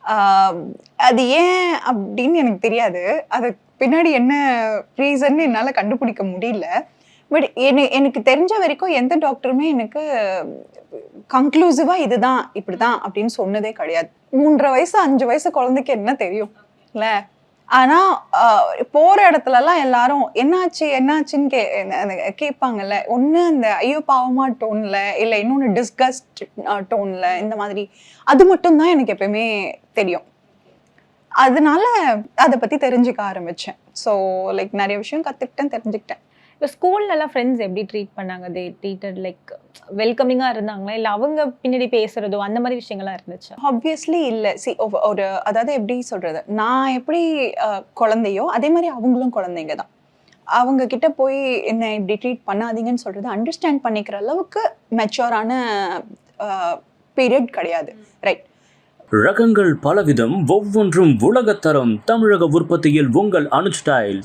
ஆஹ் அது ஏன் அப்படின்னு எனக்கு தெரியாது. அது பின்னாடி என்ன ரீசன் என்னால கண்டுபிடிக்க முடியல. பட் எனக்கு தெரிஞ்ச வரைக்கும் எந்த டாக்டருமே எனக்கு கன்க்ளூசிவா இதுதான் இப்படிதான் அப்படின்னு சொன்னதே கிடையாது. 3.5 வயசு 5 வயசு குழந்தைக்கு என்ன தெரியும் இல்ல. ஆனா போற இடத்துலலாம் எல்லாரும் என்னாச்சு என்னாச்சுன்னு கேட்பாங்கல்ல. ஒண்ணு அந்த ஐயோ பாவமா டோன்ல, இல்ல இன்னொன்னு டிஸ்கஸ்ட் டோன்ல, இந்த மாதிரி. அது மட்டும் தான் எனக்கு எப்பயுமே தெரியும். அதனால அத பத்தி தெரிஞ்சுக்க ஆரம்பிச்சேன். ஸோ லைக் நிறைய விஷயம் கத்துக்கிட்டேன், தெரிஞ்சுக்கிட்டேன். இப்போ ஸ்கூல்லலாம் ஃப்ரெண்ட்ஸ் எப்படி ட்ரீட் பண்ணாங்க? தே ட்ரீட்டட் லைக் வெல்கமிங்கா இருந்தாங்களா? இல்ல அவங்க பின்னாடி பேசுறதோ அந்த மாதிரி விஷயங்கள்லாம் இருந்துச்சா? ஆப்வியஸ்லி இல்ல. ஒரு அதாவது எப்படி சொல்றது? நான் எப்படி குழந்தையோ, அதே மாரி அவங்களும் குழந்தைங்க தான். அவங்க கிட்ட போய் என்ன இப்படி ட்ரீட் பண்ணாதீங்கன்னு சொல்றது அண்டர்ஸ்டாண்ட் பண்ணிக்கிற அளவுக்கு மெச்சூரான அ பீரியட் கிடையாது. ரைட். ரகங்கள் பலவிதம், ஒவ்வொன்றும் உலகத்தரம். தமிழக உற்பத்தியில் உங்கள் அனுஜ் டைல்ஸ்.